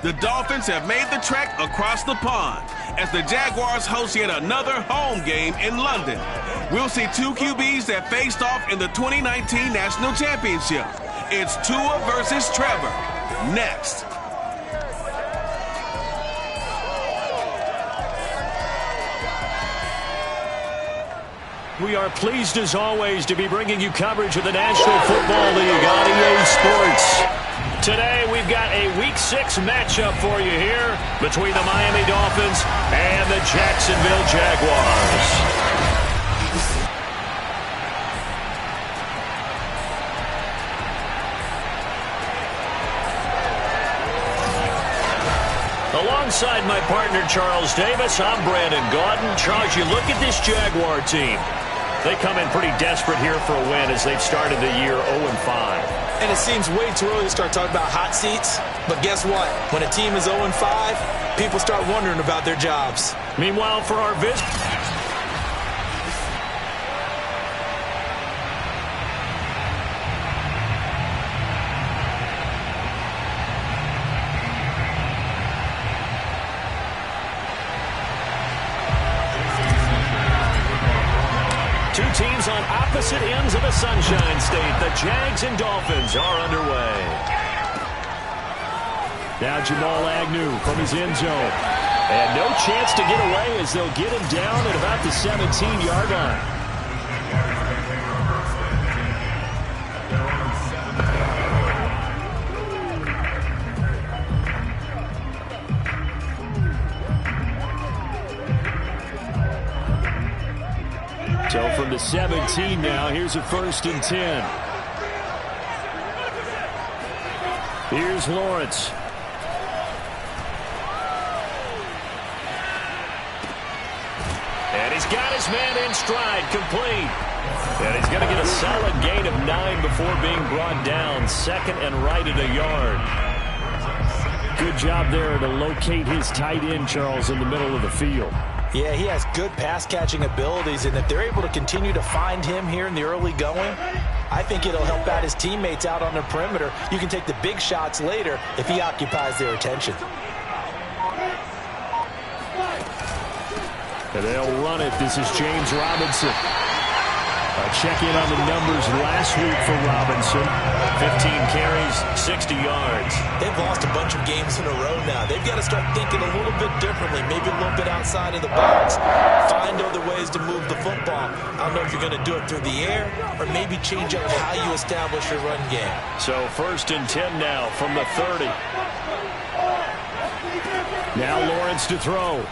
The Dolphins have made the trek across the pond as the Jaguars host yet another home game in London. We'll see two QBs that faced off in the 2019 National Championship. It's Tua versus Trevor. Next. We are pleased as always to be bringing you coverage of the National Football League on EA Sports. Today we've got a Week 6 matchup for you here between the Miami Dolphins and the Jacksonville Jaguars. Alongside my partner Charles Davis, I'm Brandon Gaudin. Charles, you look at this Jaguar team. They come in pretty desperate here for a win as they've started the year 0-5. And it seems way too early to start talking about hot seats. But guess what? When a team is 0-5, people start wondering about their jobs. Meanwhile, for our visit, two teams on opposite ends of the Sunshine State. The Jags and Dolphins are underway. Now Jamal Agnew from his end zone. And no chance to get away as they'll get him down at about the 17-yard line. So from the 17 now, here's a 1st and 10. Here's Lawrence. And he's got his man in stride, complete. And he's going to get a solid gain of 9 before being brought down. 2nd and right at a yard. Good job there to locate his tight end, Charles, in the middle of the field. Yeah, he has good pass-catching abilities, and if they're able to continue to find him here in the early going, I think it'll help out his teammates out on the perimeter. You can take the big shots later if he occupies their attention. And they'll run it. This is James Robinson. Check in on the numbers last week for Robinson. 15 carries, 60 yards. They've lost a bunch of games in a row now. They've got to start thinking a little bit differently, maybe a little bit outside of the box. Find other ways to move the football. I don't know if you're going to do it through the air or maybe change up how you establish your run game. So 1st and 10 now from the 30. Now Lawrence to throw.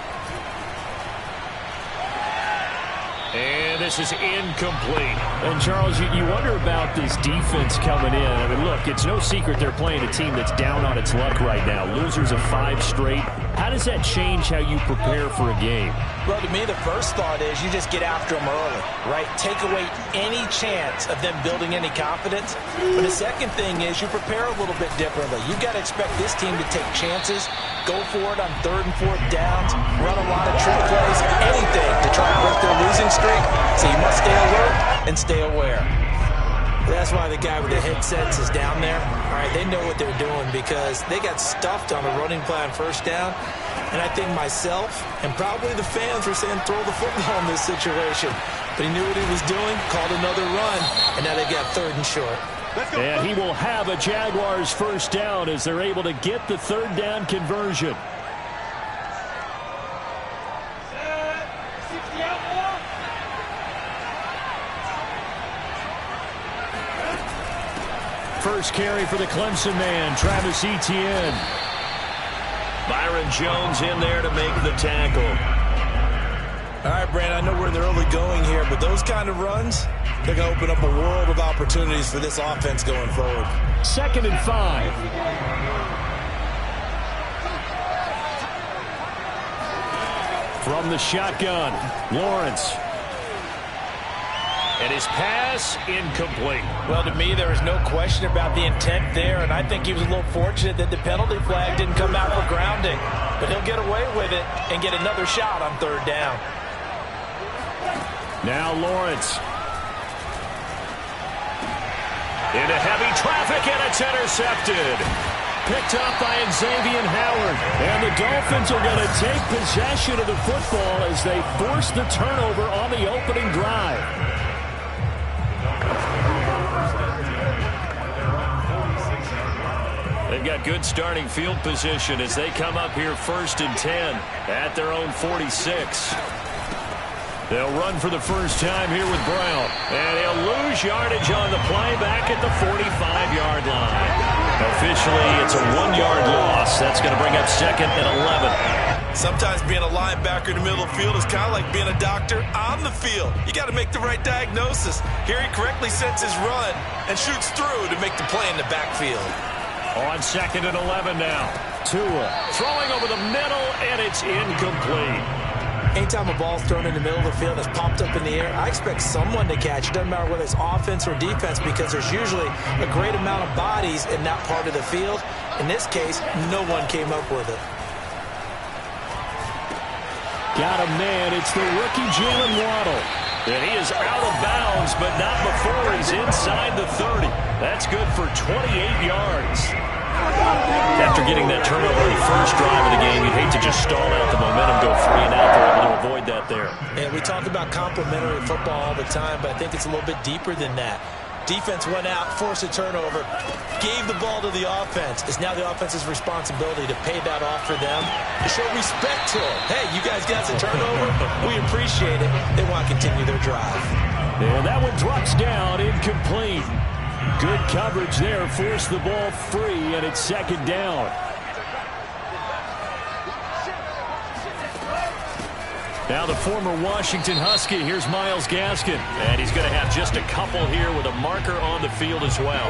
And this is incomplete. And, Charles, you wonder about this defense coming in. I mean, look, it's no secret they're playing a team that's down on its luck right now. Losers of 5 straight. How does that change how you prepare for a game? Well, to me, the first thought is you just get after them early, right? Take away any chance of them building any confidence. But the second thing is you prepare a little bit differently. You've got to expect this team to take chances, go for it on 3rd and 4th downs, run a lot of trick plays, anything to try to break their losing streak. So you must stay alert and stay aware. That's why the guy with the headsets is down there. All right, they know what they're doing because they got stuffed on a running play on 1st down. And I think myself and probably the fans were saying throw the football in this situation. But he knew what he was doing, called another run, and now they got 3rd and short. And he will have a Jaguars 1st down as they're able to get the 3rd down conversion. First carry for the Clemson man, Travis Etienne. Byron Jones in there to make the tackle. All right, Brandon, I know we're in the early going here, but those kind of runs, they're going to open up a world of opportunities for this offense going forward. 2nd and 5. From the shotgun, Lawrence. And his pass incomplete. Well, to me, there is no question about the intent there, and I think he was a little fortunate that the penalty flag didn't come out for grounding. But he'll get away with it and get another shot on 3rd down. Now Lawrence. Into heavy traffic, and it's intercepted. picked up by Xavier Howard. And the Dolphins are going to take possession of the football as they force the turnover on the opening drive. They've got good starting field position as they come up here 1st and 10 at their own 46. They'll run for the first time here with Brown. And he'll lose yardage on the play back at the 45-yard line. Officially, it's a 1-yard loss. That's going to bring up 2nd and 11. Sometimes being a linebacker in the middle of the field is kind of like being a doctor on the field. You got to make the right diagnosis. Here he correctly sets his run and shoots through to make the play in the backfield. On 2nd and 11 now. Tua throwing over the middle, and it's incomplete. Anytime a ball's thrown in the middle of the field that's popped up in the air, I expect someone to catch it. Doesn't matter whether it's offense or defense, because there's usually a great amount of bodies in that part of the field. In this case, no one came up with it. Got a man. It's the rookie Jalen Waddle. And he is out of bounds, but not before he's inside the 30. That's good for 28 yards. After getting that turnover in the first drive of the game, you'd hate to just stall out the momentum, go 3 and out. They're able to avoid that there. And we talk about complementary football all the time, but I think it's a little bit deeper than that. Defense went out, forced a turnover, gave the ball to the offense. It's now the offense's responsibility to pay that off for them, to show respect to them. Hey, you guys got a turnover? We appreciate it. They want to continue their drive. And that one drops down, incomplete. Good coverage there, forced the ball free, and it's 2nd down. Now the former Washington Husky, here's Myles Gaskin. And he's going to have just a couple here with a marker on the field as well.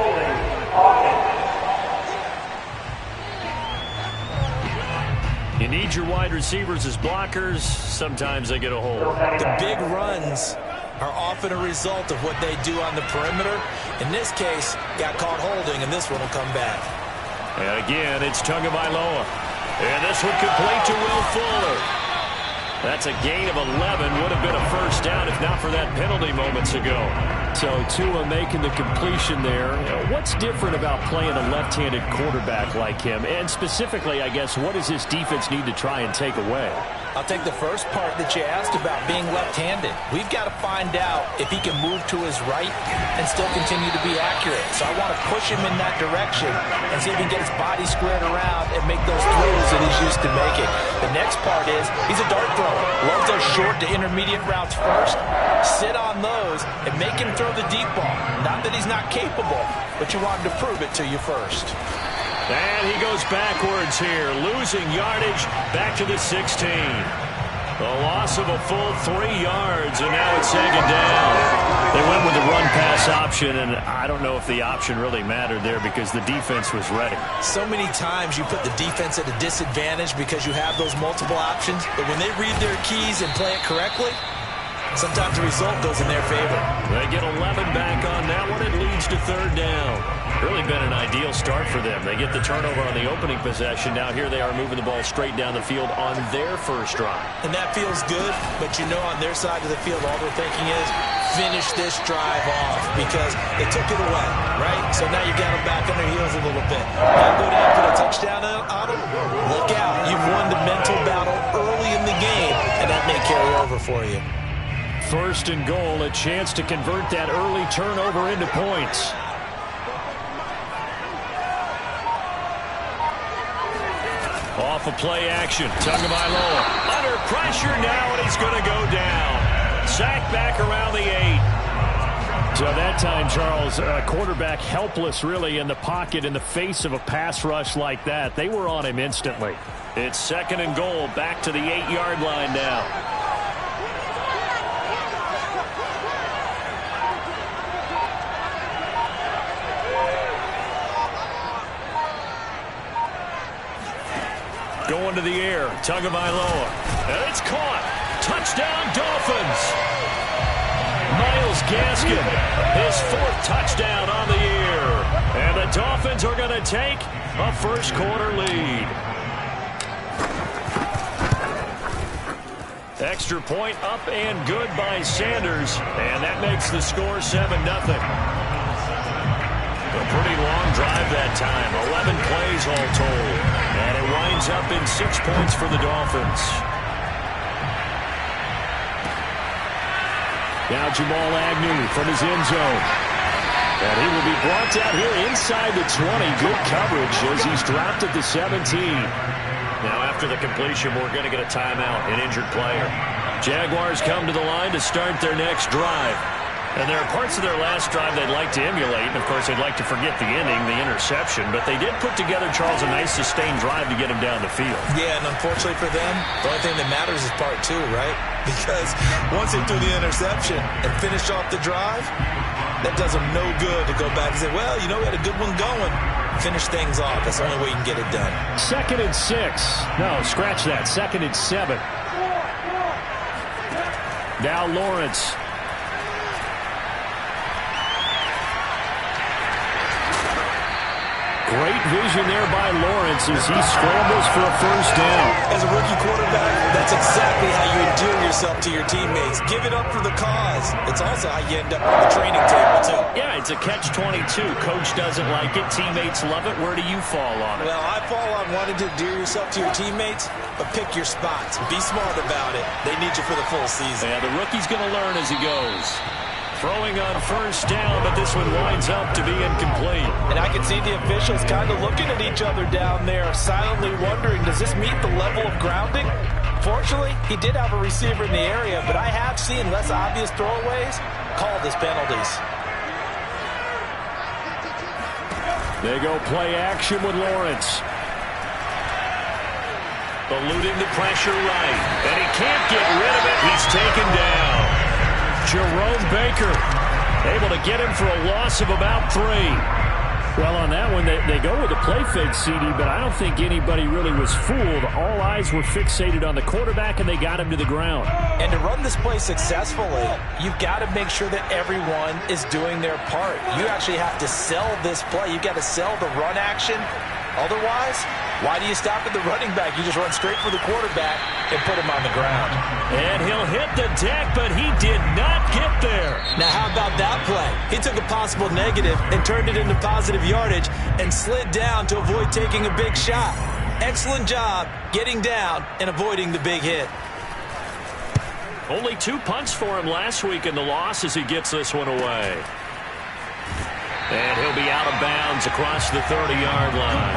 You need your wide receivers as blockers. Sometimes they get a hold. The big runs are often a result of what they do on the perimeter. In this case, got caught holding, and this one will come back. And again, it's Tagovailoa. And this one complete to Will Fuller. That's a gain of 11. Would have been a first down if not for that penalty moments ago. So Tua making the completion there. What's different about playing a left-handed quarterback like him? And specifically, I guess, what does this defense need to try and take away? I'll take the first part that you asked about being left-handed. We've got to find out if he can move to his right and still continue to be accurate. So I want to push him in that direction and see if he can get his body squared around and make those throws that he's used to making. The next part is he's a dart thrower. Loves those short to intermediate routes first. Sit on those and make him throw the deep ball. Not that he's not capable, but you want him to prove it to you first. And he goes backwards here, losing yardage back to the 16. A loss of a full 3 yards, and now it's 2nd down. They went with the run-pass option, and I don't know if the option really mattered there because the defense was ready. So many times you put the defense at a disadvantage because you have those multiple options, but when they read their keys and play it correctly, sometimes the result goes in their favor. They get 11 back on that one. It leads to 3rd down. Really been an ideal start for them. They get the turnover on the opening possession. Now here they are moving the ball straight down the field on their first drive. And that feels good, but you know on their side of the field all they're thinking is finish this drive off because they took it away, right? So now you got them back on their heels a little bit. Now go down for the touchdown on them. Look out. You've won the mental battle early in the game, and that may carry over for you. 1st and goal, a chance to convert that early turnover into points. Off of play action, Tagovailoa under pressure now, and he's going to go down. Sacked back around the 8. So that time, Charles, quarterback helpless really in the pocket in the face of a pass rush like that. They were on him instantly. It's 2nd and goal, back to the 8-yard line now. Going to the air, Tagovailoa. And it's caught. Touchdown, Dolphins. Myles Gaskin, his 4th touchdown on the year. And the Dolphins are going to take a first-quarter lead. Extra point up and good by Sanders. And that makes the score 7-0. A pretty pretty long drive that time. 11 plays all told. And it winds up in 6 points for the Dolphins. Now Jamal Agnew from his end zone. And he will be brought down here inside the 20. Good coverage as he's dropped at the 17. Now after the completion, we're going to get a timeout, an injured player. Jaguars come to the line to start their next drive. And there are parts of their last drive they'd like to emulate. And, of course, they'd like to forget the inning, the interception. But they did put together, Charles, a nice sustained drive to get him down the field. Yeah, and unfortunately for them, the only thing that matters is part two, right? Because once they threw the interception and finished off the drive, that does them no good to go back and say, well, you know, we had a good one going. Finish things off. That's the only way you can get it done. 2nd and 6. No, scratch that. 2nd and 7. Now Lawrence. Great vision there by Lawrence as he scrambles for a first down. As a rookie quarterback, that's exactly how you endear yourself to your teammates. Give it up for the cause. It's also how you end up on the training table, too. Yeah, it's a catch-22. Coach doesn't like it. Teammates love it. Where do you fall on it? Well, I fall on wanting to endear yourself to your teammates, but pick your spots. Be smart about it. They need you for the full season. Yeah, the rookie's going to learn as he goes. Throwing on first down, but this one winds up to be incomplete. And I can see the officials kind of looking at each other down there, silently wondering, does this meet the level of grounding? Fortunately, he did have a receiver in the area, but I have seen less obvious throwaways called as penalties. They go play action with Lawrence. Eluding the pressure right, and he can't get rid of it. He's taken down. Jerome Baker able to get him for a loss of about 3. Well, on that one, they go with a play fake, CD, but I don't think anybody really was fooled. All eyes were fixated on the quarterback, and they got him to the ground. And to run this play successfully, you've got to make sure that everyone is doing their part. You actually have to sell this play. You've got to sell the run action. Otherwise, why do you stop at the running back? You just run straight for the quarterback and put him on the ground. And he'll hit the deck, but he did not get there. Now, how about that play? He took a possible negative and turned it into positive yardage and slid down to avoid taking a big shot. Excellent job getting down and avoiding the big hit. Only 2 punts for him last week in the loss as he gets this one away. And he'll be out of bounds across the 30-yard line.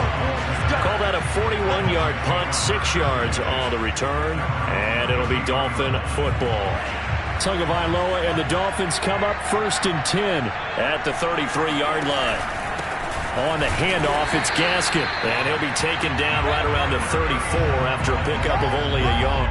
Call that a 41-yard punt, 6 yards on the return, and it'll be Dolphin football. Tagovailoa and the Dolphins come up 1st and 10 at the 33-yard line. On the handoff, it's Gaskin, and he'll be taken down right around the 34 after a pickup of only a yard.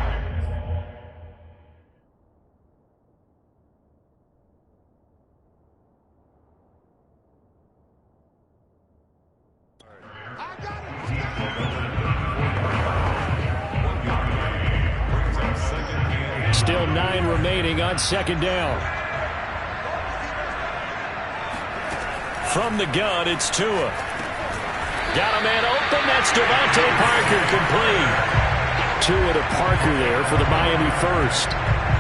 Still 9 remaining on 2nd down. From the gun, it's Tua. Got a man open. That's Devontae Parker, complete. Tua to Parker there for the Miami first.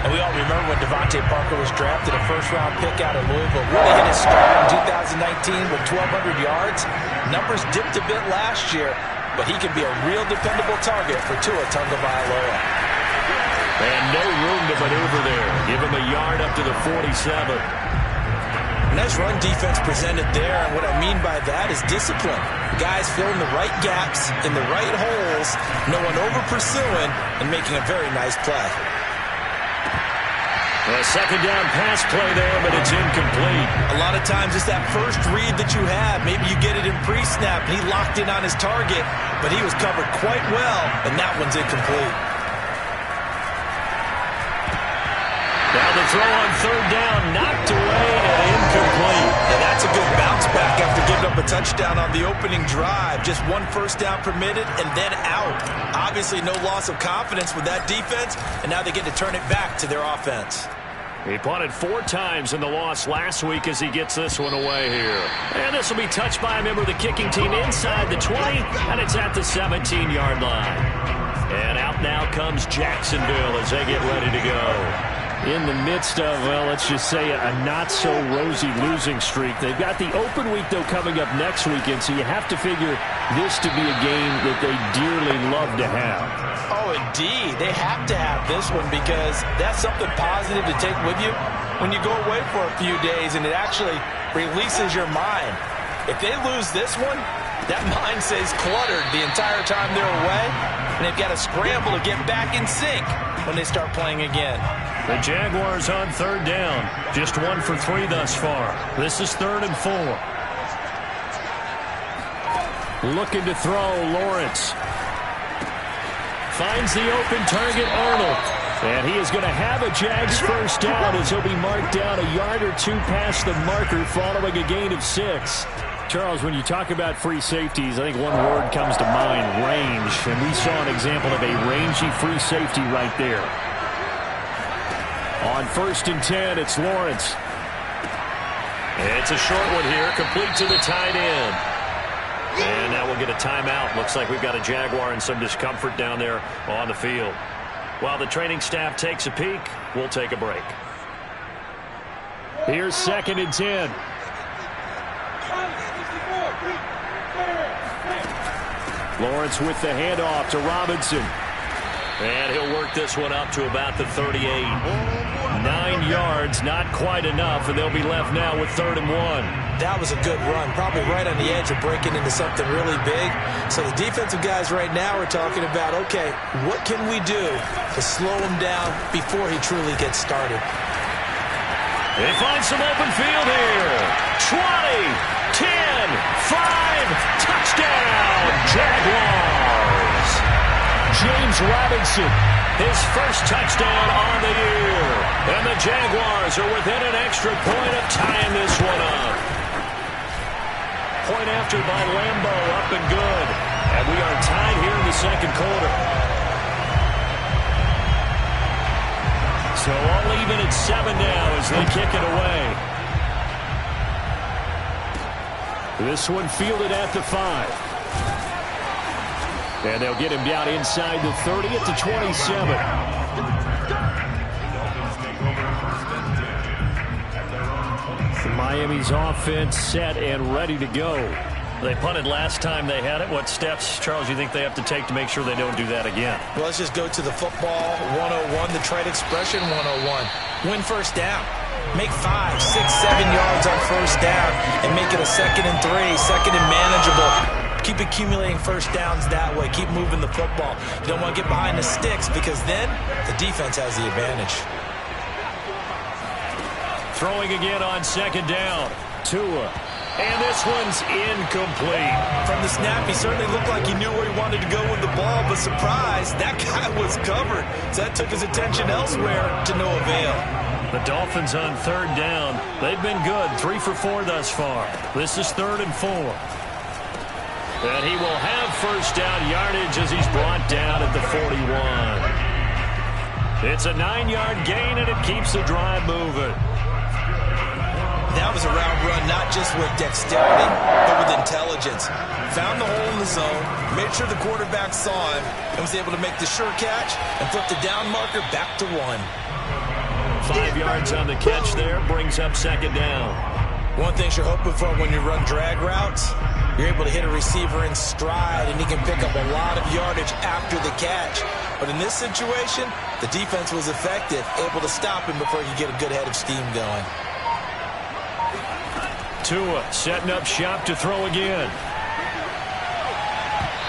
And we all remember when Devontae Parker was drafted, a first-round pick out of Louisville. Really hit his stride in 2019 with 1,200 yards. Numbers dipped a bit last year, but he can be a real dependable target for Tua Tagovailoa. And no room to maneuver there. Give him a yard up to the 47. Nice run defense presented there, and what I mean by that is discipline. Guys filling the right gaps in the right holes, no one over-pursuing, and making a very nice play. A 2nd down pass play there, but it's incomplete. A lot of times it's that first read that you have. Maybe you get it in pre-snap, and he locked in on his target, but he was covered quite well, and that one's incomplete. Now the throw on 3rd down, knocked away and incomplete. And that's a good bounce back after giving up a touchdown on the opening drive. Just 1 first down permitted and then out. Obviously no loss of confidence with that defense, and now they get to turn it back to their offense. He punted 4 times in the loss last week as he gets this one away here. And this will be touched by a member of the kicking team inside the 20, and it's at the 17-yard line. And out now comes Jacksonville as they get ready to go. in the midst of, well, let's just say a not-so-rosy losing streak. They've got the open week, though, coming up next weekend, so you have to figure this to be a game that they dearly love to have. Oh, indeed. They have to have this one because that's something positive to take with you when you go away for a few days, and it actually releases your mind. If they lose this one, that mind stays cluttered the entire time they're away, and they've got to scramble to get back in sync when they start playing again. The Jaguars on third down. Just 1 for 3 thus far. This is 3rd and 4. Looking to throw, Lawrence. Finds the open target, Arnold. And he is going to have a Jags first down as he'll be marked down a yard or two past the marker following a gain of 6. Charles, when you talk about free safeties, I think one word comes to mind, range. And we saw an example of a rangy free safety right there. On 1st and 10, it's Lawrence. It's a short one here, complete to the tight end. And now we'll get a timeout. Looks like we've got a Jaguar in some discomfort down there on the field. While the training staff takes a peek, we'll take a break. Here's 2nd and 10. Lawrence with the handoff to Robinson. And he'll work this one up to about the 38. 9 yards, not quite enough, and they'll be left now with 3rd and 1. That was a good run, probably right on the edge of breaking into something really big. So the defensive guys right now are talking about, okay, what can we do to slow him down before he truly gets started? They find some open field here. 20, 10, 5, touchdown, Jaguars. James Robinson, his first touchdown on the year. And the Jaguars are within an extra point of tying this one up. Point after by Lambeau, up and good. And we are tied here in the 2nd quarter. So all even at 7 now as they kick it away. This one fielded at the 5. And they'll get him down inside the 30 at the 27. Miami's offense set and ready to go. They punted last time they had it. What steps, Charles, you think they have to take to make sure they don't do that again? Well, let's just go to the football 101, the trade expression 101. Win first down. Make 5, 6, 7 yards on first down and make it a 2nd and 3, 2nd and manageable. Keep accumulating first downs that way. Keep moving the football. You don't want to get behind the sticks because then the defense has the advantage. Throwing again on 2nd down. Tua. And this one's incomplete. From the snap, he certainly looked like he knew where he wanted to go with the ball, but surprise, that guy was covered. So that took his attention elsewhere to no avail. The Dolphins on 3rd down. They've been good. 3 for 4 thus far. This is 3rd and 4. And he will have first down yardage as he's brought down at the 41. It's a 9-yard gain, and it keeps the drive moving. That was a route run, not just with dexterity, but with intelligence. Found the hole in the zone, made sure the quarterback saw him, and was able to make the sure catch and flip the down marker back to 1. 5 yards on the catch there, brings up 2nd down. One thing you're hoping for when you run drag routes, you're able to hit a receiver in stride, and he can pick up a lot of yardage after the catch. But in this situation, the defense was effective, able to stop him before he could get a good head of steam going. Tua setting up shop to throw again.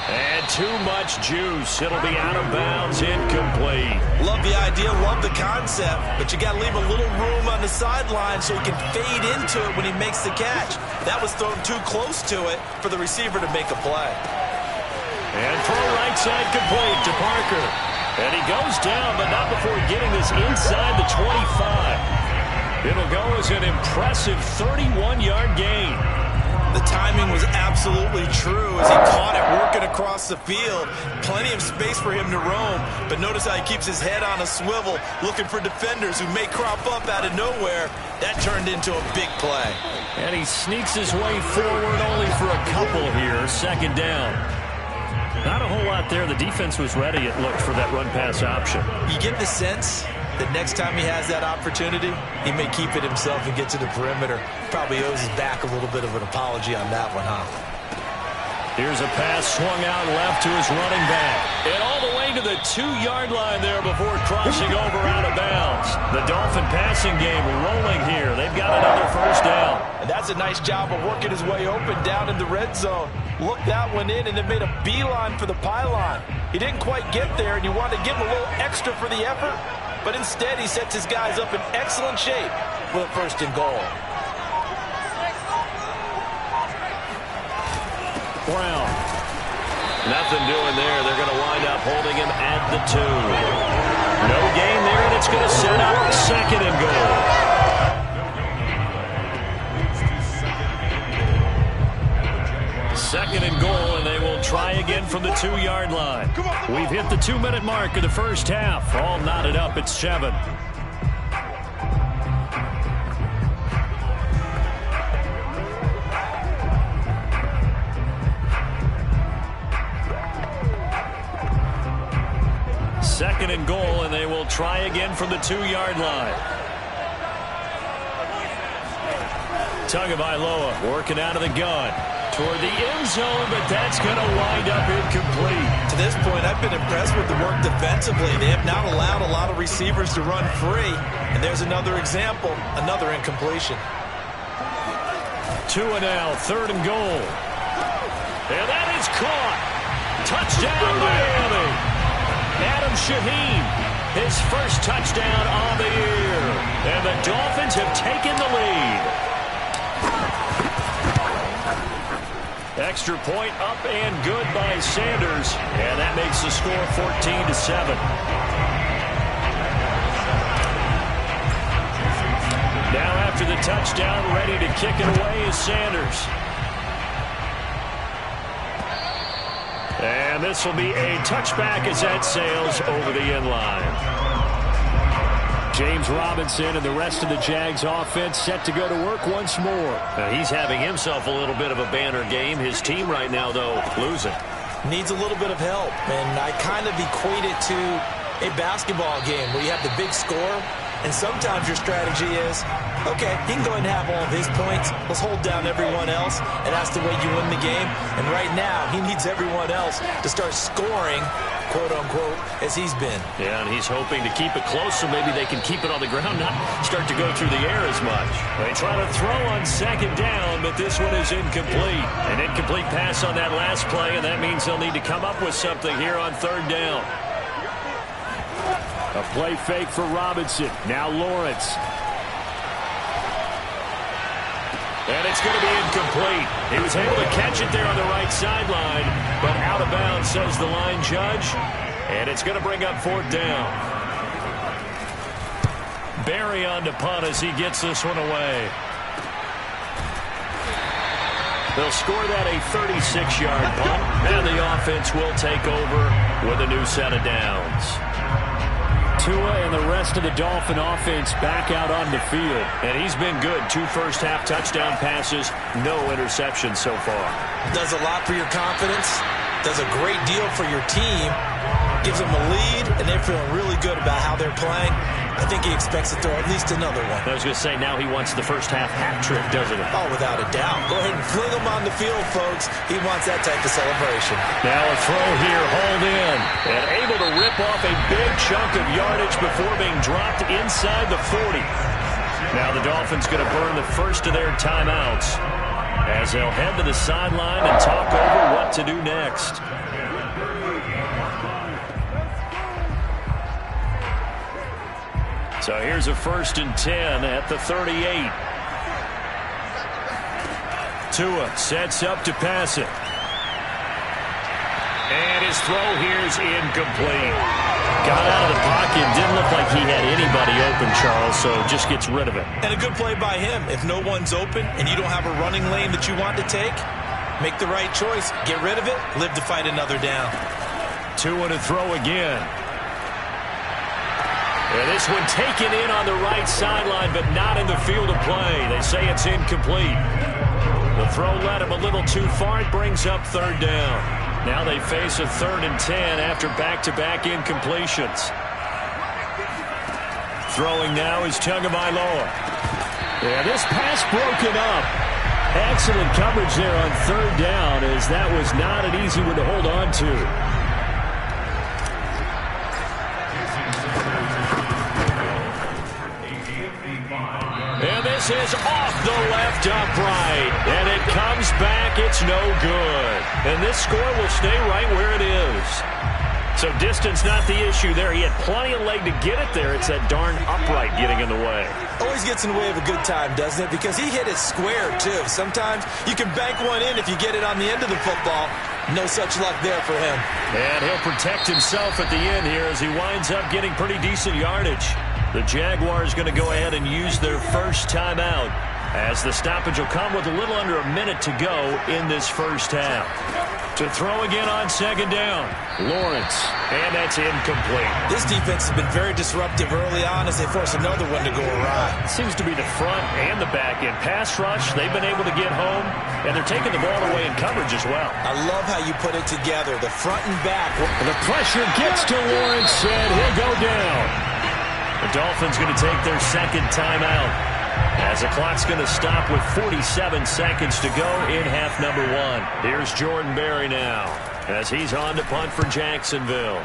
And too much juice. It'll be out of bounds, incomplete. Love the idea, love the concept, but you got to leave a little room on the sideline so he can fade into it when he makes the catch. That was thrown too close to it for the receiver to make a play. And throw right side complete to Parker. And he goes down, but not before getting this inside the 25. It'll go as an impressive 31-yard gain. The timing was absolutely true as he caught it working across the field. Plenty of space for him to roam, but notice how he keeps his head on a swivel, looking for defenders who may crop up out of nowhere. That turned into a big play. And he sneaks his way forward only for a couple here. 2nd down. Not a whole lot there. The defense was ready, it looked, for that run-pass option. You get the sense The next time he has that opportunity, he may keep it himself and get to the perimeter. Probably owes his back a little bit of an apology on that one, huh? Here's a pass swung out left to his running back. And all the way to the 2-yard line there before crossing over out of bounds. The Dolphin passing game rolling here. They've got another first down. And that's a nice job of working his way open down in the red zone. Looked that one in and then made a beeline for the pylon. He didn't quite get there, and you wanted to give him a little extra for the effort. But instead, he sets his guys up in excellent shape with a first and goal. Brown. Nothing doing there. They're going to wind up holding him at the 2. No gain there, and it's going to set up second and goal. Second and goal, and they will try again from the 2-yard line. We've hit the 2-minute mark of the first half. All knotted up at 7. Second and goal, and they will try again from the 2-yard line. Tagovailoa working out of the gun toward the end zone, but that's going to wind up incomplete. To this point, I've been impressed with the work defensively. They have not allowed a lot of receivers to run free. And there's another example, another incompletion. Tua now, third and goal. And that is caught. Touchdown, Miami. Adam Shaheen, his first touchdown on the year. And the Dolphins have taken the lead. Extra point up and good by Sanders. And that makes the score 14-7. Now after the touchdown, ready to kick it away is Sanders. And this will be a touchback as that sails over the end line. James Robinson and the rest of the Jags offense set to go to work once more. He's having himself a little bit of a banner game. His team right now, though, losing. Needs a little bit of help, and I kind of equate it to a basketball game where you have the big score, and sometimes your strategy is, okay, he can go ahead and have all of his points. Let's hold down everyone else, and that's the way you win the game. And right now, he needs everyone else to start scoring, quote-unquote, as he's been. Yeah, and he's hoping to keep it close so maybe they can keep it on the ground, not start to go through the air as much. They try to throw on second down, but this one is incomplete. An incomplete pass on that last play, and that means they'll need to come up with something here on third down. A play fake for Robinson. Now Lawrence. And it's going to be incomplete. He was able to catch it there on the right sideline, but out of bounds, says the line judge. And it's going to bring up fourth down. Barry on to punt as he gets this one away. They'll score that a 36-yard punt, and the offense will take over with a new set of downs. Tua and the rest of the Dolphin offense back out on the field. And he's been good. 2 first-half touchdown passes, no interceptions so far. Does a lot for your confidence. Does a great deal for your team. Gives them a lead, and they're feeling really good about how they're playing. I think he expects to throw at least another one. I was going to say, now he wants the first-half hat trick, doesn't he? Oh, without a doubt. Go ahead and fling him on the field, folks. He wants that type of celebration. Now a throw here, hauled in, and able to rip off a big chunk of yardage before being dropped inside the 40. Now the Dolphins going to burn the first of their timeouts as they'll head to the sideline and talk over what to do next. So here's a 1st and 10 at the 38. Tua sets up to pass it. And his throw here's incomplete. Got out of the pocket. Didn't look like he had anybody open, Charles, so just gets rid of it. And a good play by him. If no one's open and you don't have a running lane that you want to take, make the right choice. Get rid of it. Live to fight another down. Tua to throw again. And this one taken in on the right sideline, but not in the field of play. They say it's incomplete. The throw led him a little too far. It brings up third down. Now they face a 3rd and 10 after back-to-back incompletions. Throwing now is Tagovailoa. Yeah, this pass broken up. Excellent coverage there on third down, as that was not an easy one to hold on to. And this is off the left upright. And it comes back. It's no good. And this score will stay right where it is. So distance not the issue there. He had plenty of leg to get it there. It's that darn upright getting in the way. Always gets in the way of a good time, doesn't it? Because he hit it square, too. Sometimes you can bank one in if you get it on the end of the football. No such luck there for him. And he'll protect himself at the end here as he winds up getting pretty decent yardage. The Jaguars going to go ahead and use their first timeout, as the stoppage will come with a little under a minute to go in this first half. To throw again on second down, Lawrence, and that's incomplete. This defense has been very disruptive early on as they force another one to go awry. It seems to be the front and the back end. Pass rush, they've been able to get home, and they're taking the ball away in coverage as well. I love how you put it together, the front and back. And the pressure gets to Lawrence, and he'll go down. The Dolphins going to take their second timeout, as the clock's going to stop with 47 seconds to go in half number one. Here's Jordan Berry now, as he's on to punt for Jacksonville.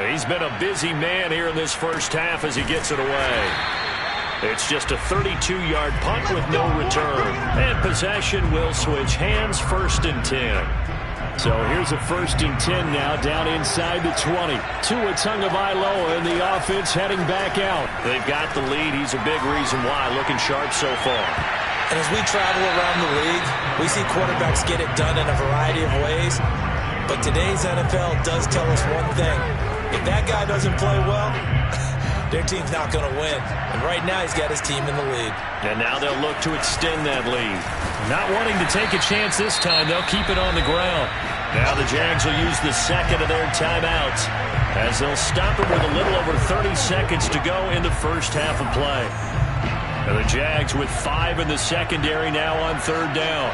He's been a busy man here in this first half as he gets it away. It's just a 32-yard punt with no return. And possession will switch hands, 1st and 10. So here's a 1st and 10 now, down inside the 20. Tua Tagovailoa in the offense heading back out. They've got the lead. He's a big reason why, looking sharp so far. And as we travel around the league, we see quarterbacks get it done in a variety of ways. But today's NFL does tell us one thing. If that guy doesn't play well, their team's not going to win. And right now he's got his team in the lead. And now they'll look to extend that lead. Not wanting to take a chance this time, they'll keep it on the ground. Now the Jags will use the second of their timeouts, as they'll stop it with a little over 30 seconds to go in the first half of play. And the Jags with 5 in the secondary now on third down.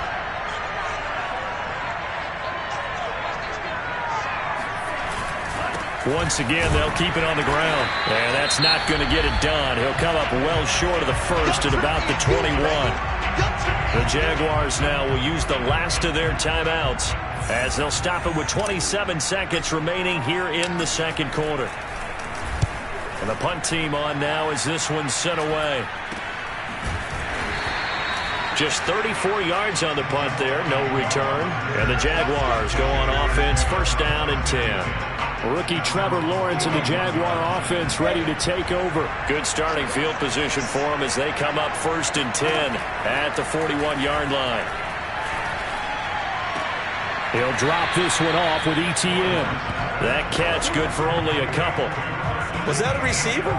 Once again, they'll keep it on the ground. And that's not going to get it done. He'll come up well short of the first at about the 21. The Jaguars now will use the last of their timeouts, as they'll stop it with 27 seconds remaining here in the second quarter. And the punt team on now as this one's sent away. Just 34 yards on the punt there, no return. And the Jaguars go on offense, 1st down and 10. Rookie Trevor Lawrence and the Jaguar offense ready to take over. Good starting field position for them as they come up 1st and 10 at the 41-yard line. He'll drop this one off with ETN. That catch good for only a couple. Was that a receiver?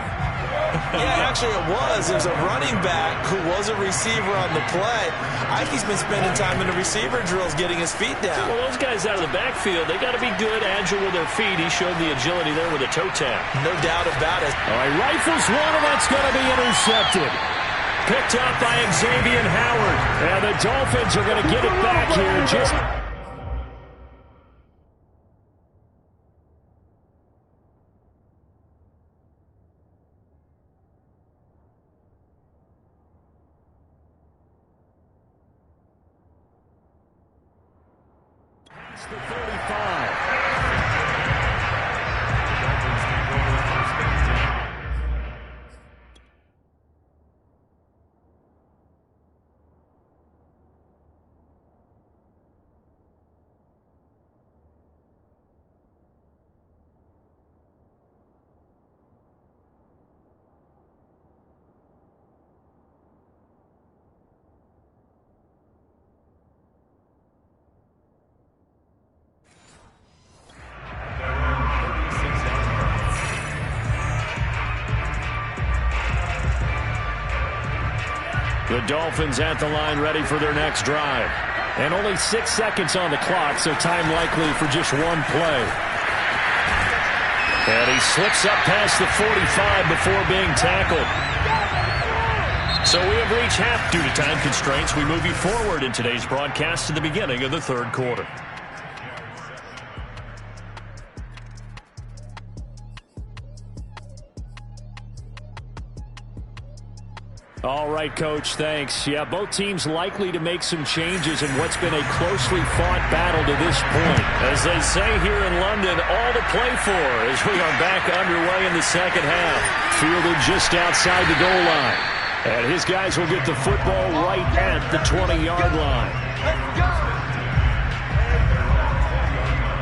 Yeah, actually it was. It was a running back who was a receiver on the play. Ike's been spending time in the receiver drills getting his feet down. Well, those guys out of the backfield, they got to be good, agile with their feet. He showed the agility there with a toe tap. No doubt about it. All right, rifles one, and that's going to be intercepted. Picked up by Xavier Howard. And the Dolphins are going to get it back here just... the 35. The Dolphins at the line ready for their next drive. And only 6 seconds on the clock, so time likely for just one play. And he slips up past the 45 before being tackled. So we have reached half due to time constraints. We move you forward in today's broadcast to the beginning of the third quarter. All right, Coach, thanks. Yeah, both teams likely to make some changes in what's been a closely fought battle to this point. As they say here in London, all to play for as we are back underway in the second half. Fielded just outside the goal line. And his guys will get the football right at the 20-yard line.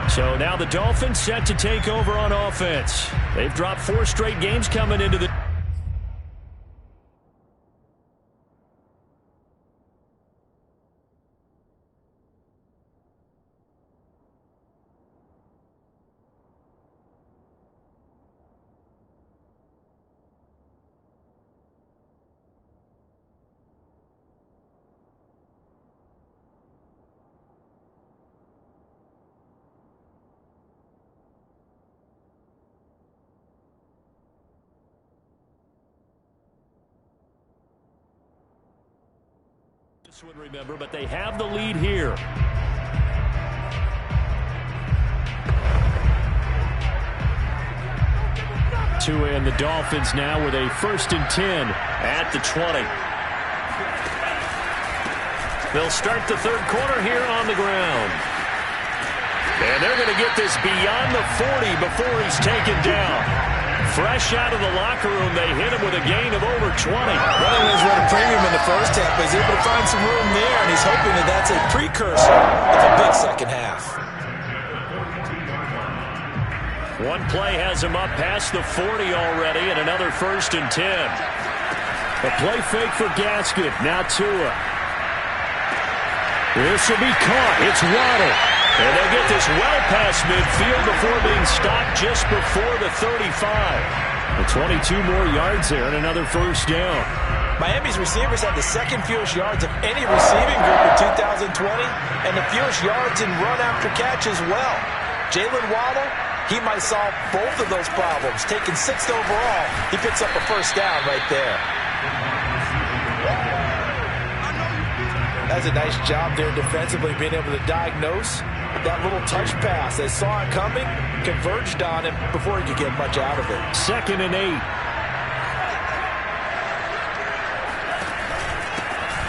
So now the Dolphins set to take over on offense. They've dropped 4 straight games coming into the... would remember, but they have the lead here. Tua and the Dolphins now with a 1st and 10 at the 20. They'll start the third quarter here on the ground. And they're going to get this beyond the 40 before he's taken down. Fresh out of the locker room, they hit him with a gain of over 20. Running was at a premium in the first half, but he's able to find some room there, and he's hoping that that's a precursor of a big second half. One play has him up past the 40 already, and another 1st and 10. A play fake for Gaskin. Now Tua. This will be caught. It's Waddle. And they'll get this well past midfield before being stopped just before the 35. The 22 more yards there and another 1st down. Miami's receivers had the 2nd fewest yards of any receiving group in 2020 and the fewest yards in run after catch as well. Jalen Waddle, he might solve both of those problems. Taking 6th overall, he picks up a 1st down right there. That's a nice job there defensively, being able to diagnose that little touch pass. They saw it coming, converged on him before he could get much out of it. 2nd and 8.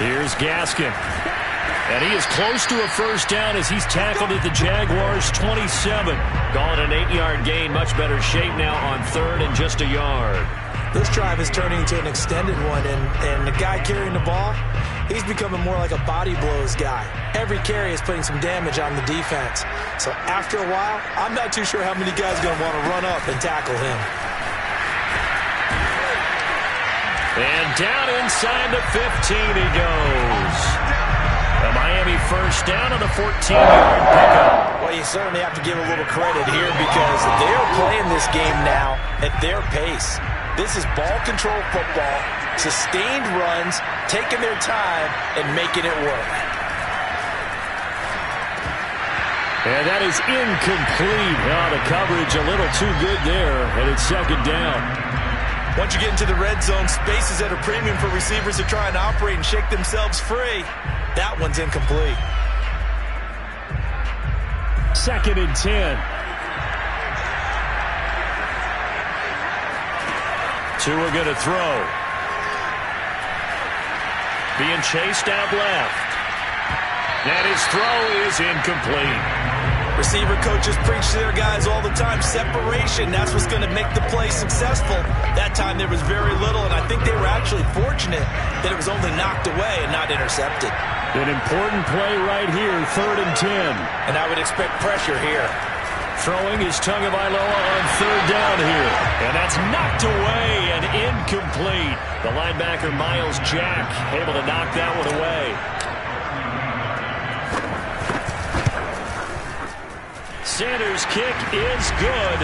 Here's Gaskin. And he is close to a 1st down as he's tackled at the Jaguars' 27. Call it an 8-yard gain. Much better shape now on 3rd and just a yard. This drive is turning into an extended one, and the guy carrying the ball, he's becoming more like a body blows guy. Every carry is putting some damage on the defense. So after a while, I'm not too sure how many guys are going to want to run up and tackle him. And down inside the 15 he goes. A Miami 1st down on a 14-yard pickup. Well, you certainly have to give a little credit here because they're playing this game now at their pace. This is ball control football, sustained runs, taking their time, and making it work. And that is incomplete. Oh, the coverage a little too good there, and it's 2nd down. Once you get into the red zone, space is at a premium for receivers who are trying to operate and shake themselves free. That one's incomplete. 2nd and 10. Tua going to throw. Being chased out left. And his throw is incomplete. Receiver coaches preach to their guys all the time. Separation, that's what's going to make the play successful. That time there was very little, and I think they were actually fortunate that it was only knocked away and not intercepted. An important play right here, 3rd and 10. And I would expect pressure here. Throwing is Tagovailoa on 3rd down here. And that's knocked away and incomplete. The linebacker, Miles Jack, able to knock that one away. Sanders' kick is good.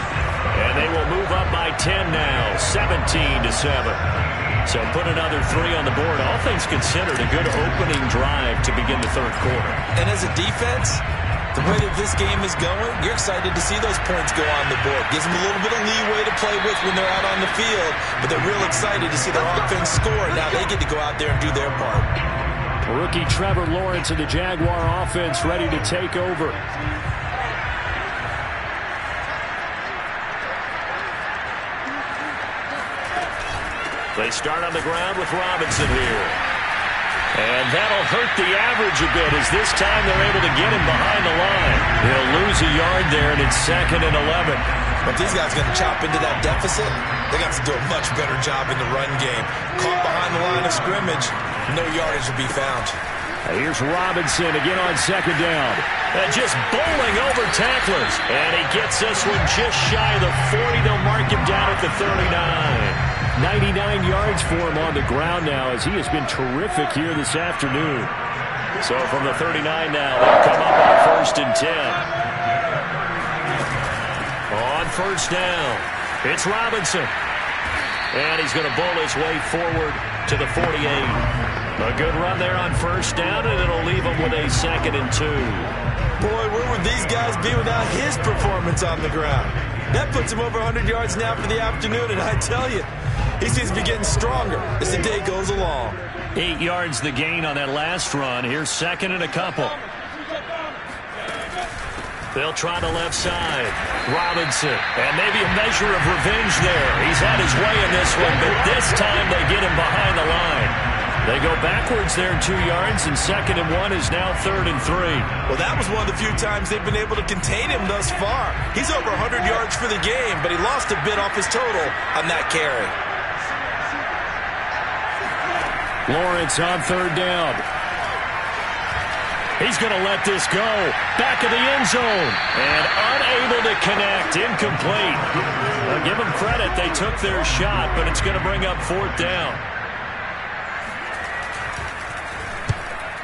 And they will move up by 10 now, 17-7. So put another 3 on the board. All things considered, a good opening drive to begin the 3rd quarter. And as a defense, the way that this game is going, you're excited to see those points go on the board. Gives them a little bit of leeway to play with when they're out on the field, but they're real excited to see their offense score. Now they get to go out there and do their part. Rookie Trevor Lawrence of the Jaguar offense ready to take over. They start on the ground with Robinson here. And that'll hurt the average a bit as this time they're able to get him behind the line. He'll lose a yard there, and it's 2nd and 11. But these guys are going to chop into that deficit. They got to do a much better job in the run game. Caught behind the line of scrimmage, no yardage will be found. Here's Robinson again on 2nd down. Just bowling over tacklers. And he gets this one just shy of the 40. They'll mark him down at the 39. 99 yards for him on the ground now as he has been terrific here this afternoon. So from the 39 now, they'll come up on 1st and 10. On 1st down, it's Robinson. And he's going to bowl his way forward to the 48. A good run there on 1st down, and it'll leave him with a 2nd and 2. Boy, where would these guys be without his performance on the ground? That puts him over 100 yards now for the afternoon, and I tell you, he seems to be getting stronger as the day goes along. 8 yards the gain on that last run. Here's 2nd and a couple. They'll try the left side. Robinson. And maybe a measure of revenge there. He's had his way in this one, but this time they get him behind the line. They go backwards there 2 yards, and 2nd and 1 is now 3rd and 3. Well, that was one of the few times they've been able to contain him thus far. He's over 100 yards for the game, but he lost a bit off his total on that carry. Lawrence on 3rd down. He's going to let this go. Back of the end zone. And unable to connect. Incomplete. I'll give them credit. They took their shot, but it's going to bring up 4th down.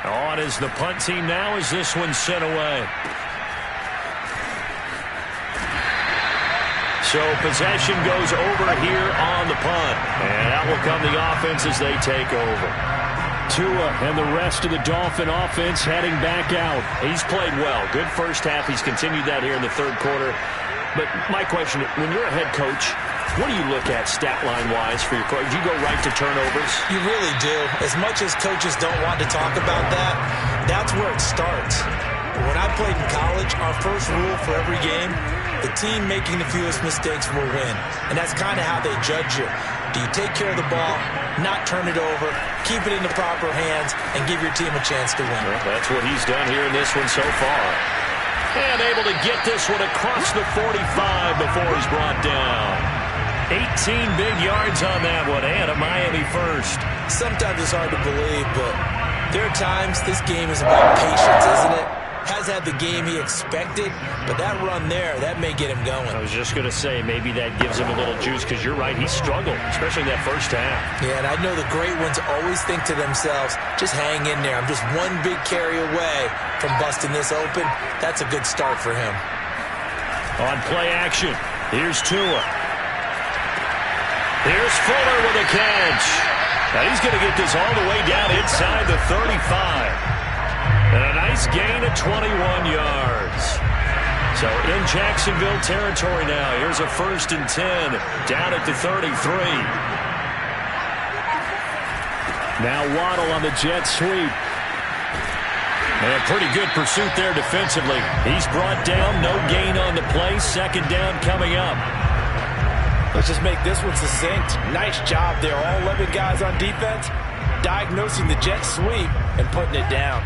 On is the punt team now as this one's sent away. So possession goes over here on the punt. And out will come the offense as they take over. Tua and the rest of the Dolphin offense heading back out. He's played well. Good first half. He's continued that here in the 3rd quarter. But my question, when you're a head coach, what do you look at stat line-wise for your coach? Do you go right to turnovers? You really do. As much as coaches don't want to talk about that, that's where it starts. When I played in college, our first rule for every game, the team making the fewest mistakes will win. And that's kind of how they judge you. Do you take care of the ball, not turn it over, keep it in the proper hands, and give your team a chance to win? Well, that's what he's done here in this one so far. And able to get this one across the 45 before he's brought down. 18 big yards on that one, and a Miami first. Sometimes it's hard to believe, but there are times this game is about patience, isn't it? Has had the game he expected, but that run there, that may get him going. I was just going to say, maybe that gives him a little juice, because you're right, he struggled, especially in that first half. Yeah, and I know the great ones always think to themselves, just hang in there. I'm just one big carry away from busting this open. That's a good start for him. On play action, here's Tua. Here's Fuller with a catch. Now he's going to get this all the way down inside the 35. And a nice gain of 21 yards. So in Jacksonville territory now. Here's a 1st and 10 down at the 33. Now Waddle on the jet sweep. And pretty good pursuit there defensively. He's brought down, no gain on the play. 2nd down coming up. Let's just make this one succinct. Nice job there. All 11 guys on defense diagnosing the jet sweep and putting it down.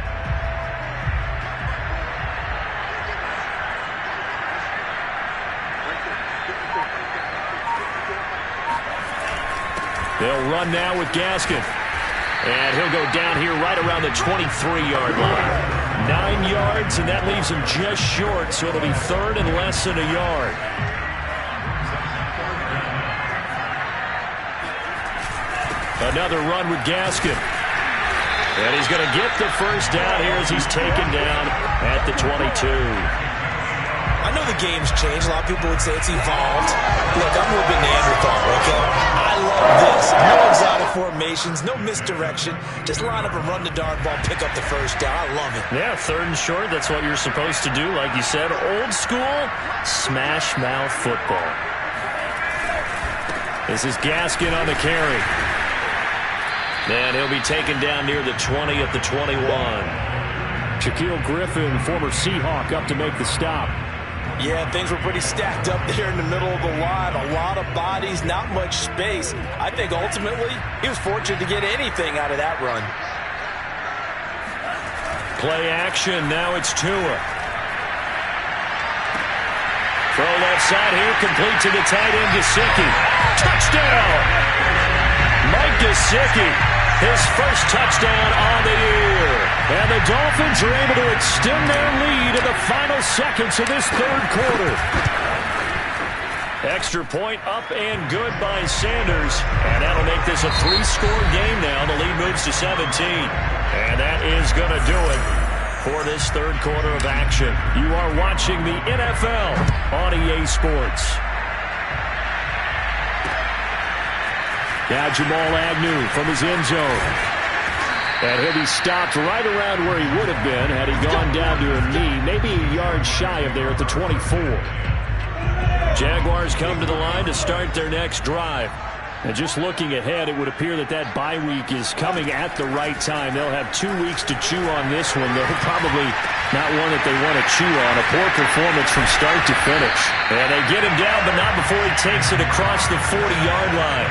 They'll run now with Gaskin. And he'll go down here right around the 23-yard line. 9 yards, and that leaves him just short, so it'll be 3rd and less than a yard. Another run with Gaskin. And he's going to get the 1st down here as he's taken down at the 22. I know the game's changed. A lot of people would say it's evolved. Look, I'm a little bit Neanderthal, okay? I love this. No exotic formations, no misdirection. Just line up and run the dart ball, pick up the 1st down. I love it. Yeah, 3rd and short. That's what you're supposed to do. Like you said, old school smash mouth football. This is Gaskin on the carry. And he'll be taken down near the 20 at the 21. Shaquille Griffin, former Seahawk, up to make the stop. Yeah, things were pretty stacked up there in the middle of the line. A lot of bodies, not much space. I think ultimately he was fortunate to get anything out of that run. Play action. Now it's Tua. Throw left side here, complete to the tight end, Gesicki. Touchdown! Mike Gesicki, his first touchdown on the year. And the Dolphins are able to extend their lead in the final seconds of this third quarter. Extra point up and good by Sanders. And that'll make this a 3-score game now. The lead moves to 17. And that is going to do it for this third quarter of action. You are watching the NFL on EA Sports. Now Jamal Agnew from his end zone. And he'll be stopped right around where he would have been had he gone down to a knee, maybe a yard shy of there at the 24. Jaguars come to the line to start their next drive. And just looking ahead, it would appear that that bye week is coming at the right time. They'll have 2 weeks to chew on this one, though probably not one that they want to chew on. A poor performance from start to finish. And they get him down, but not before he takes it across the 40-yard line.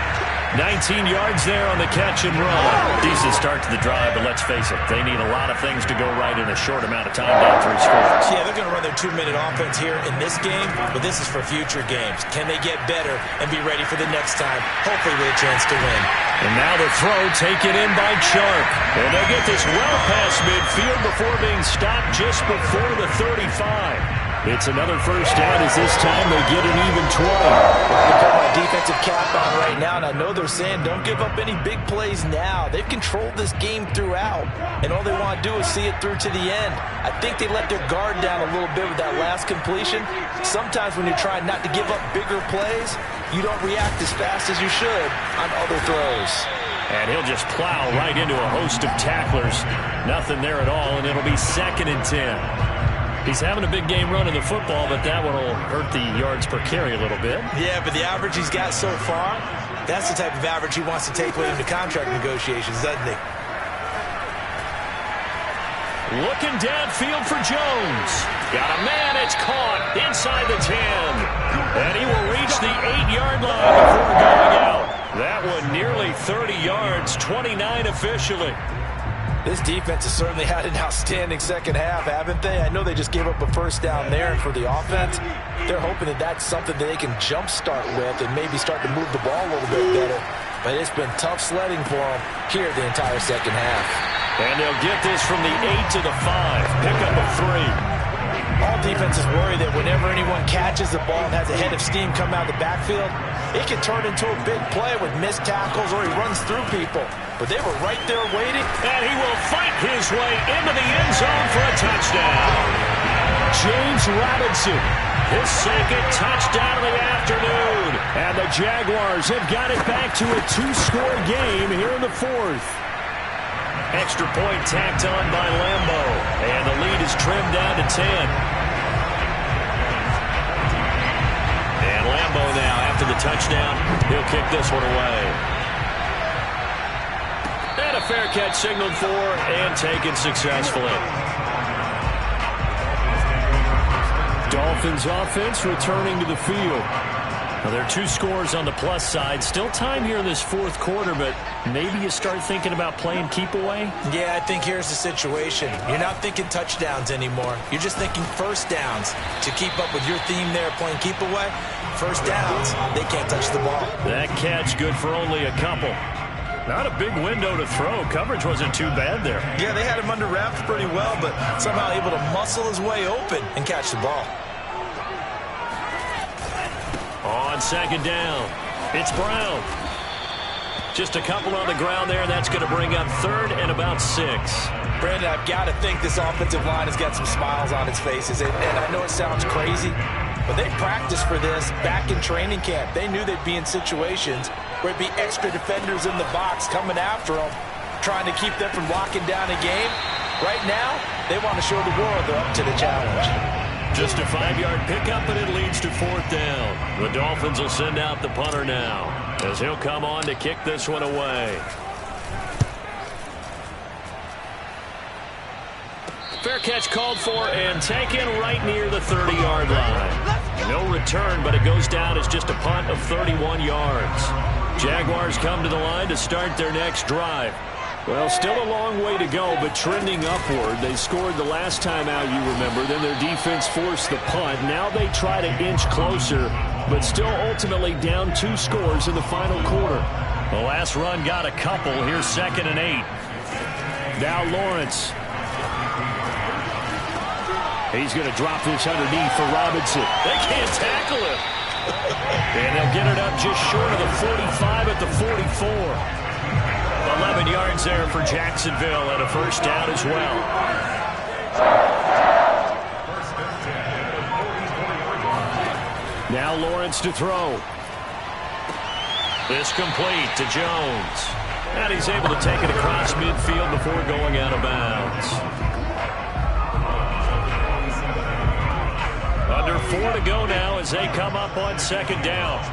19 yards there on the catch and run. Decent start to the drive, but let's face it, they need a lot of things to go right in a short amount of time down 3 scores. Yeah, they're going to run their 2-minute offense here in this game, but this is for future games. Can they get better and be ready for the next time, hopefully with a chance to win? And now the throw taken in by Sharp. And they'll get this well past midfield before being stopped just before the 35. It's another first down as this time they get an even 20. I can put my defensive cap on right now, and I know they're saying don't give up any big plays now. They've controlled this game throughout, and all they want to do is see it through to the end. I think they let their guard down a little bit with that last completion. Sometimes when you're trying not to give up bigger plays, you don't react as fast as you should on other throws. And he'll just plow right into a host of tacklers. Nothing there at all, and it'll be 2nd and 10. He's having a big game running the football, but that one will hurt the yards per carry a little bit. Yeah, but the average he's got so far, that's the type of average he wants to take with him to contract negotiations, doesn't he? Looking downfield for Jones. Got a man, it's caught inside the 10. And he will reach the 8-yard line before going out. That one nearly 30 yards, 29 officially. This defense has certainly had an outstanding second half, haven't they? I know they just gave up a first down there, and for the offense, they're hoping that that's something that they can jumpstart with and maybe start to move the ball a little bit better. But it's been tough sledding for them here the entire second half. And they'll get this from the 8 to the 5. Pick up a 3. All defenses worry that whenever anyone catches the ball and has a head of steam come out of the backfield, it can turn into a big play with missed tackles or he runs through people. But they were right there waiting. And he will fight his way into the end zone for a touchdown. James Robinson, his 2nd touchdown of the afternoon. And the Jaguars have got it back to a 2-score game here in the 4th. Extra point tacked on by Lambo. And the lead is trimmed down to 10. And Lambo now, after the touchdown, he'll kick this one away. And a fair catch signaled for and taken successfully. Dolphins offense returning to the field. Now, there are 2 scores on the plus side. Still time here in this 4th quarter, but maybe you start thinking about playing keep away? Yeah, I think here's the situation. You're not thinking touchdowns anymore. You're just thinking first downs. To keep up with your theme there, playing keep away, first downs, they can't touch the ball. That catch good for only a couple. Not a big window to throw. Coverage wasn't too bad there. Yeah, they had him under wraps pretty well, but somehow able to muscle his way open and catch the ball. On 2nd down, it's Brown. Just a couple on the ground there, and that's going to bring up 3rd and about 6. Brandon, I've got to think this offensive line has got some smiles on its faces. And I know it sounds crazy, but they practiced for this back in training camp. They knew they'd be in situations where it'd be extra defenders in the box coming after them, trying to keep them from locking down a game. Right now, they want to show the world they're up to the challenge. Just a 5-yard pickup, and it leads to 4th down. The Dolphins will send out the punter now, as he'll come on to kick this one away. Fair catch called for and taken right near the 30-yard line. No return, but it goes down as just a punt of 31 yards. Jaguars come to the line to start their next drive. Well, still a long way to go, but trending upward. They scored the last time out, you remember. Then their defense forced the punt. Now they try to inch closer, but still ultimately down 2 scores in the final quarter. The last run got a couple. Here's 2nd and 8. Now Lawrence. He's going to drop this underneath for Robinson. They can't tackle him. And they'll get it up just short of the 45 at the 44. 11 yards there for Jacksonville and a first down as well. Now Lawrence to throw. This complete to Jones. And he's able to take it across midfield before going out of bounds. Under 4 to go now as they come up on 2nd down.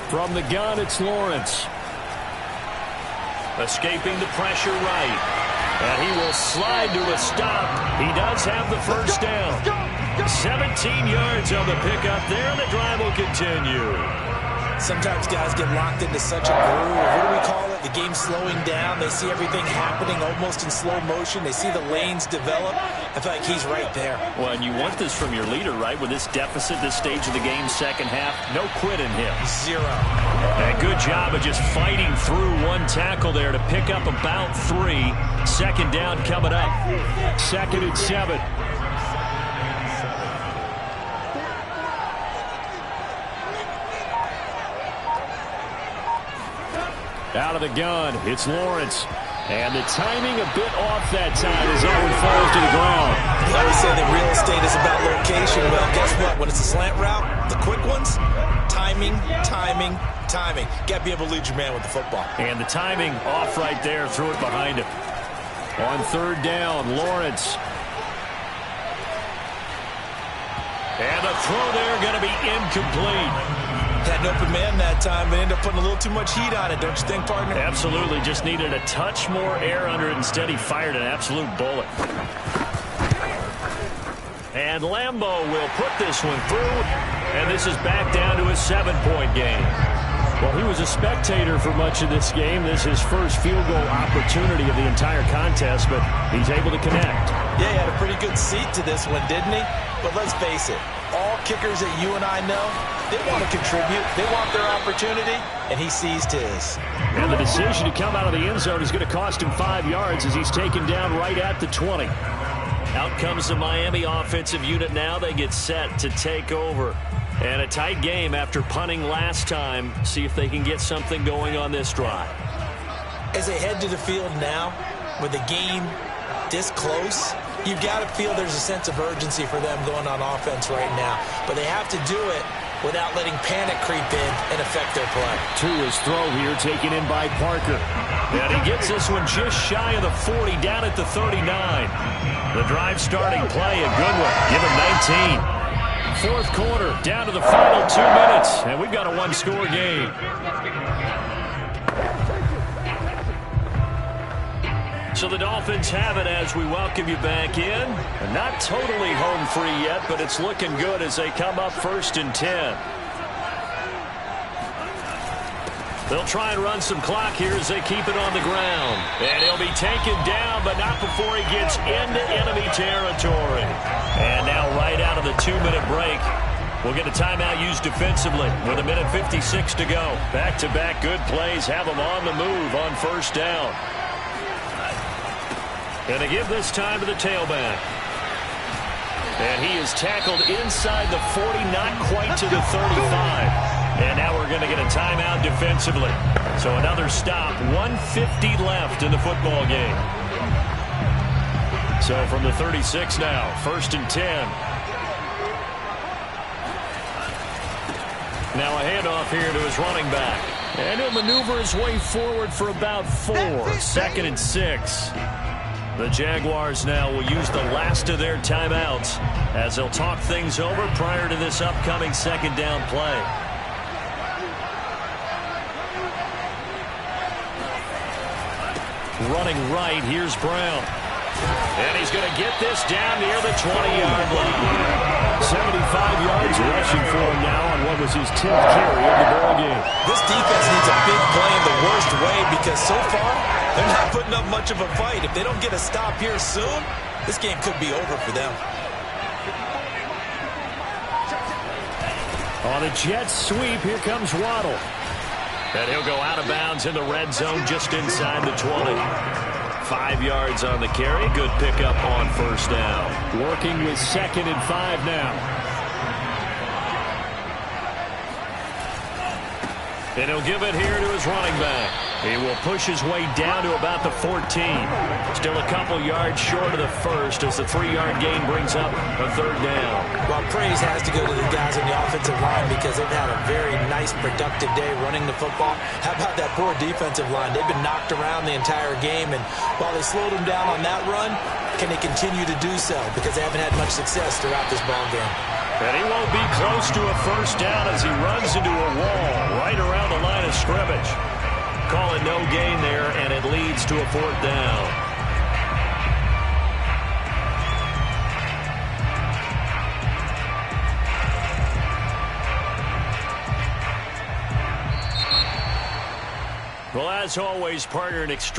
From the gun, it's Lawrence. Escaping the pressure right. And he will slide to a stop. He does have the first down. 17 yards on the pickup there, and the drive will continue. Sometimes guys get locked into such a groove. What do we call it? The game slowing down. They see everything happening almost in slow motion. They see the lanes develop. I feel like he's right there. Well, and you want this from your leader, right? With this deficit, this stage of the game, second half, no quit in him. 0. And good job of just fighting through one tackle there to pick up about 3. 2nd down coming up. 2nd and 7. Out of the gun, it's Lawrence. And the timing a bit off that time as that one falls to the ground. I always say that real estate is about location. Well, guess what? When it's a slant route, the quick ones, timing, timing, timing. Got to be able to lead your man with the football. And the timing off right there, threw it behind him. On 3rd down, Lawrence. And the throw there going to be incomplete. Had an open man that time, but ended up putting a little too much heat on it, don't you think, partner? Absolutely. Just needed a touch more air under it. Instead, he fired an absolute bullet. And Lambeau will put this one through, and this is back down to a 7-point game. Well, he was a spectator for much of this game. This is his first field goal opportunity of the entire contest, but he's able to connect. Yeah, he had a pretty good seat to this one, didn't he? But let's face it, all kickers that you and I know, they want to contribute. They want their opportunity, and he seized his. And the decision to come out of the end zone is going to cost him 5 yards as he's taken down right at the 20. Out comes the Miami offensive unit now. They get set to take over. And a tight game after punting last time. See if they can get something going on this drive. As they head to the field now, with the game this close, you've got to feel there's a sense of urgency for them going on offense right now. But they have to do it without letting panic creep in and affect their play. To his throw here, taken in by Parker. And he gets this one just shy of the 40, down at the 39. The drive starting play, a good one. Give him 19. 4th quarter, down to the final 2 minutes, and we've got a 1-score game. So the Dolphins have it as we welcome you back in. Not totally home free yet, but it's looking good as they come up 1st and 10. They'll try and run some clock here as they keep it on the ground. And he'll be taken down, but not before he gets into enemy territory. And now right out of the 2-minute break, we'll get a timeout used defensively with 1:56 to go. Back-to-back good plays have them on the move on 1st down. And they give this time to the tailback. And he is tackled inside the 40, not quite to the 35. And now we're going to get a timeout defensively. So another stop. 1:50 left in the football game. So from the 36 now, 1st and 10. Now a handoff here to his running back. And he'll maneuver his way forward for about 4. 2nd and 6. The Jaguars now will use the last of their timeouts as they'll talk things over prior to this upcoming 2nd down play. Running right, here's Brown. And he's going to get this down near the 20-yard line. 75 yards rushing for him now on what was his 10th carry of the ball game. This defense needs a big play in the worst way because so far they're not putting up much of a fight. If they don't get a stop here soon, this game could be over for them. On a jet sweep, here comes Waddle. And he'll go out of bounds in the red zone just inside the 20. 5 yards on the carry. Good pickup on first down. Working with 2nd and 5 now. And he'll give it here to his running back. He will push his way down to about the 14. Still a couple yards short of the first as the 3-yard gain brings up a 3rd down. Well, praise has to go to the guys on the offensive line because they've had a very nice, productive day running the football. How about that poor defensive line? They've been knocked around the entire game, and while they slowed them down on that run, can they continue to do so? Because they haven't had much success throughout this ball game. And he won't be close to a first down as he runs into a wall right around the line of scrimmage. Call it no gain there, and it leads to a 4th down. Well, as always, partner, an extreme